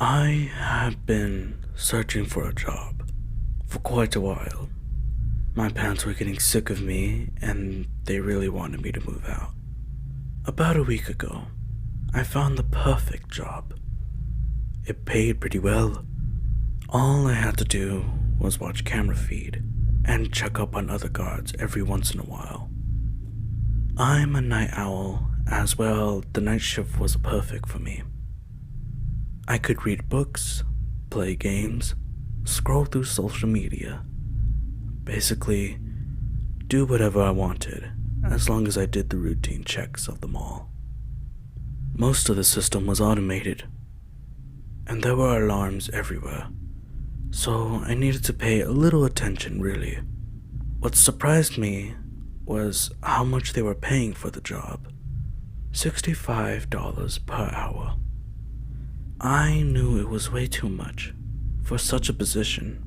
I have been searching for a job for quite a while. My parents were getting sick of me and they really wanted me to move out. About a week ago, I found the perfect job. It paid pretty well. All I had to do was watch camera feed and check up on other guards every once in a while. I'm a night owl as well. The night shift was perfect for me. I could read books, play games, scroll through social media. Basically, do whatever I wanted as long as I did the routine checks of the mall. Most of the system was automated, and there were alarms everywhere, so I needed to pay a little attention really. What surprised me was how much they were paying for the job. $65 per hour. I knew it was way too much for such a position.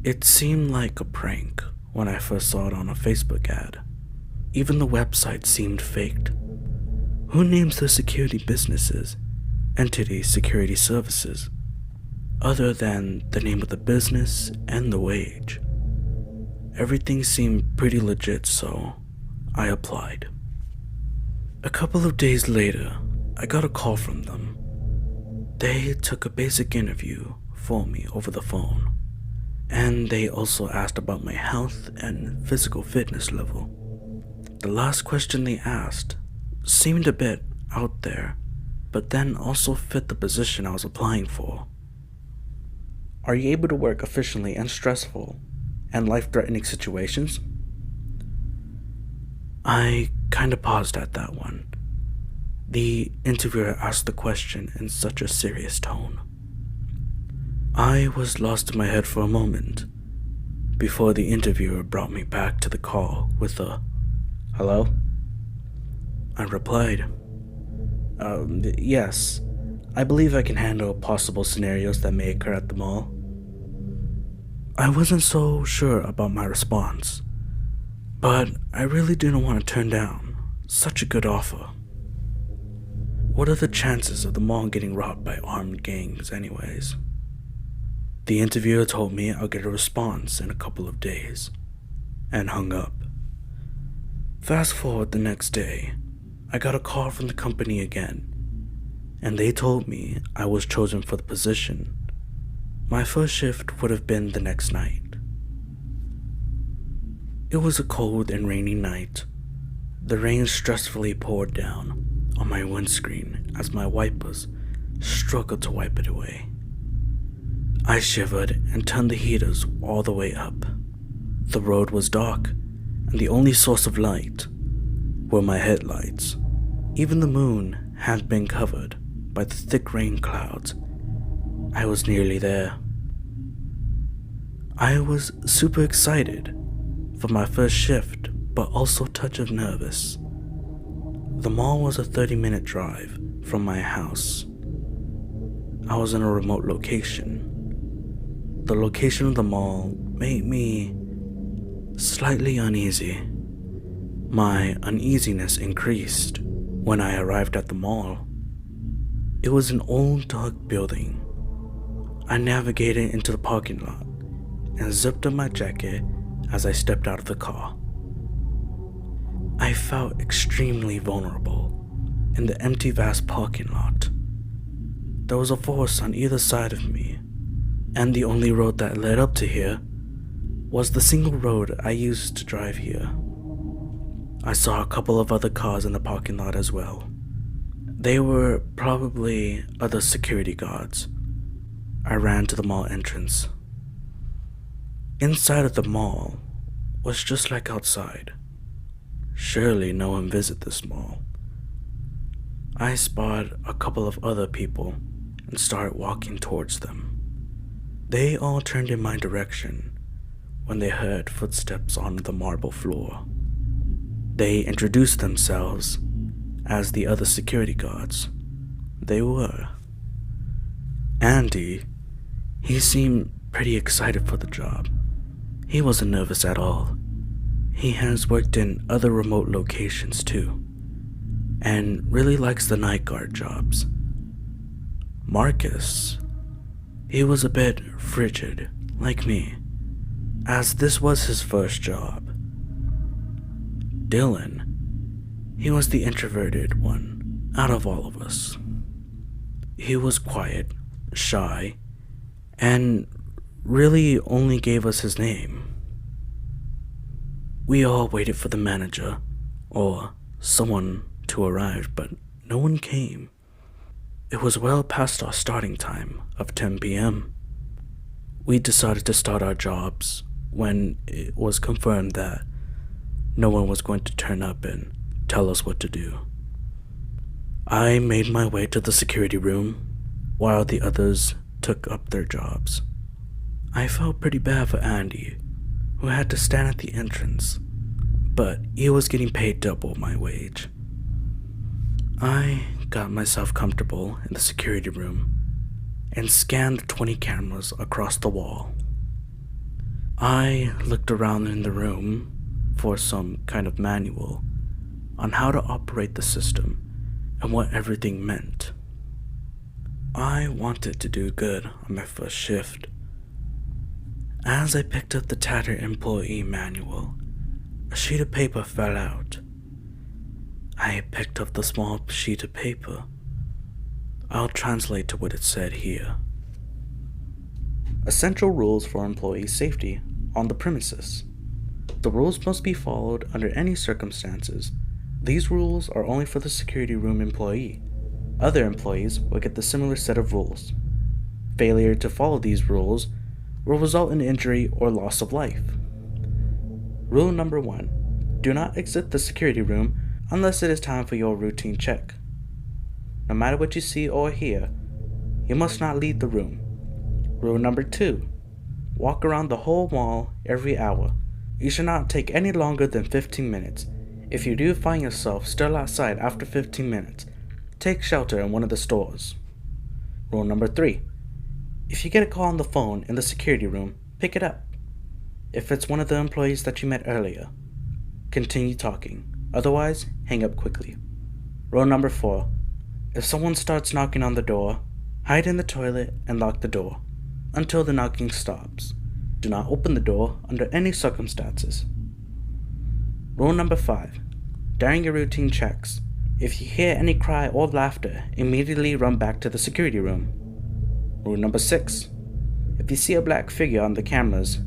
It seemed like a prank when I first saw it on a Facebook ad. Even the website seemed faked. Who names their security businesses Entity Security Services other than the name of the business and the wage? Everything seemed pretty legit, so I applied. A couple of days later, I got a call from them. They took a basic interview for me over the phone, and they also asked about my health and physical fitness level. The last question they asked seemed a bit out there, but then also fit the position I was applying for. Are you able to work efficiently in stressful and life-threatening situations? I kinda paused at that one. The interviewer asked the question in such a serious tone. I was lost in my head for a moment before the interviewer brought me back to the call with a, "Hello?" I replied, "Yes, I believe I can handle possible scenarios that may occur at the mall." I wasn't so sure about my response, but I really didn't want to turn down such a good offer. What are the chances of the mall getting robbed by armed gangs anyways? The interviewer told me I'll get a response in a couple of days, and hung up. Fast forward the next day, I got a call from the company again, and they told me I was chosen for the position. My first shift would have been the next night. It was a cold and rainy night. The rain stressfully poured down on my windscreen as my wipers struggled to wipe it away. I shivered and turned the heaters all the way up. The road was dark, and the only source of light were my headlights. Even the moon had been covered by the thick rain clouds. I was nearly there. I was super excited for my first shift, but also a touch of nervous. The mall was a 30-minute drive from my house. I was in a remote location. The location of the mall made me slightly uneasy. My uneasiness increased when I arrived at the mall. It was an old dark building. I navigated into the parking lot and zipped up my jacket as I stepped out of the car. I felt extremely vulnerable in the empty, vast parking lot. There was a forest on either side of me, and the only road that led up to here was the single road I used to drive here. I saw a couple of other cars in the parking lot as well. They were probably other security guards. I ran to the mall entrance. Inside of the mall was just like outside. Surely no one visited this mall. I spotted a couple of other people and started walking towards them. They all turned in my direction when they heard footsteps on the marble floor. They introduced themselves as the other security guards. They were Andy. He seemed pretty excited for the job. He wasn't nervous at all. He has worked in other remote locations too, and really likes the night guard jobs. Marcus, he was a bit frigid, like me, as this was his first job. Dylan, he was the introverted one out of all of us. He was quiet, shy, and really only gave us his name. We all waited for the manager or someone to arrive, but no one came. It was well past our starting time of 10 p.m. We decided to start our jobs when it was confirmed that no one was going to turn up and tell us what to do. I made my way to the security room while the others took up their jobs. I felt pretty bad for Andy, who had to stand at the entrance, but he was getting paid double my wage. I got myself comfortable in the security room and scanned the 20 cameras across the wall. I looked around in the room for some kind of manual on how to operate the system and what everything meant. I wanted to do good on my first shift. As I picked up the tattered employee manual, a sheet of paper fell out. I picked up the small sheet of paper. I'll translate to what it said here. Essential rules for employee safety on the premises. The rules must be followed under any circumstances. These rules are only for the security room employee. Other employees will get the similar set of rules. Failure to follow these rules will result in injury or loss of life. Rule number 1. Do not exit the security room unless it is time for your routine check. No matter what you see or hear, you must not leave the room. Rule number 2. Walk around the whole mall every hour. You should not take any longer than 15 minutes. If you do find yourself still outside after 15 minutes, take shelter in one of the stores. Rule number 3. If you get a call on the phone in the security room, pick it up. If it's one of the employees that you met earlier, continue talking. Otherwise, hang up quickly. Rule number 4. If someone starts knocking on the door, hide in the toilet and lock the door until the knocking stops. Do not open the door under any circumstances. Rule number 5. During your routine checks, if you hear any cry or laughter, immediately run back to the security room. Rule number 6. If you see a black figure on the cameras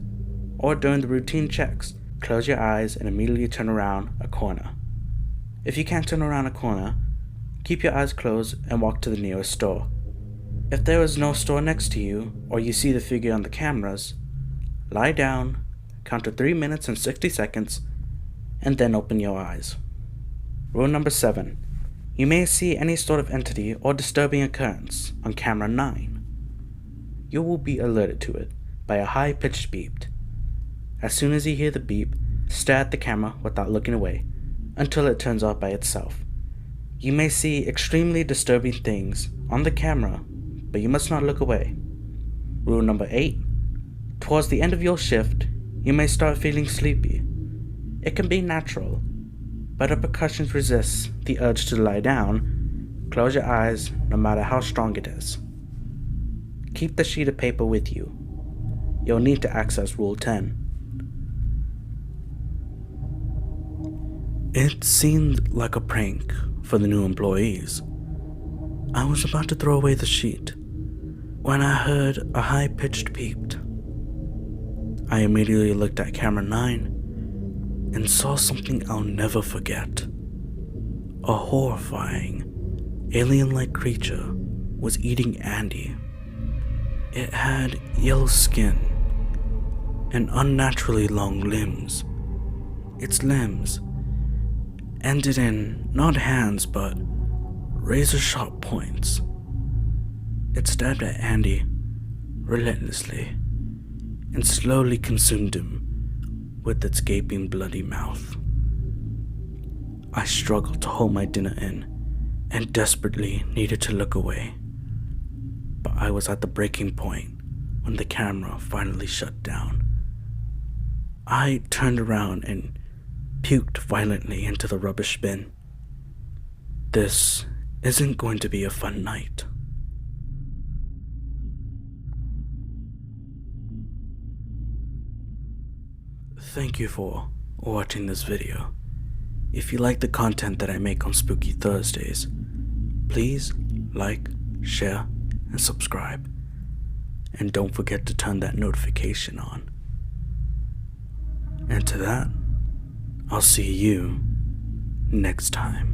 or during the routine checks, close your eyes and immediately turn around a corner. If you can't turn around a corner, keep your eyes closed and walk to the nearest store. If there is no store next to you or you see the figure on the cameras, lie down, count to 3 minutes and 60 seconds, and then open your eyes. Rule number 7. You may see any sort of entity or disturbing occurrence on camera 9. You will be alerted to it by a high-pitched beep. As soon as you hear the beep, stare at the camera without looking away until it turns off by itself. You may see extremely disturbing things on the camera, but you must not look away. Rule number 8. Towards the end of your shift, you may start feeling sleepy. It can be natural. Better precautions resist the urge to lie down. Close your eyes no matter how strong it is. Keep the sheet of paper with you. You'll need to access Rule 10. It seemed like a prank for the new employees. I was about to throw away the sheet when I heard a high-pitched beep. I immediately looked at camera 9 and saw something I'll never forget. A horrifying, alien-like creature was eating Andy. It had yellow skin and unnaturally long limbs. Its limbs ended in not hands but razor-sharp points. It stabbed at Andy relentlessly and slowly consumed him with its gaping bloody mouth. I struggled to hold my dinner in and desperately needed to look away, but I was at the breaking point when the camera finally shut down. I turned around and puked violently into the rubbish bin. This isn't going to be a fun night. Thank you for watching this video. If you like the content that I make on Spooky Thursdays, please like, share, and subscribe. And don't forget to turn that notification on. And to that, I'll see you next time.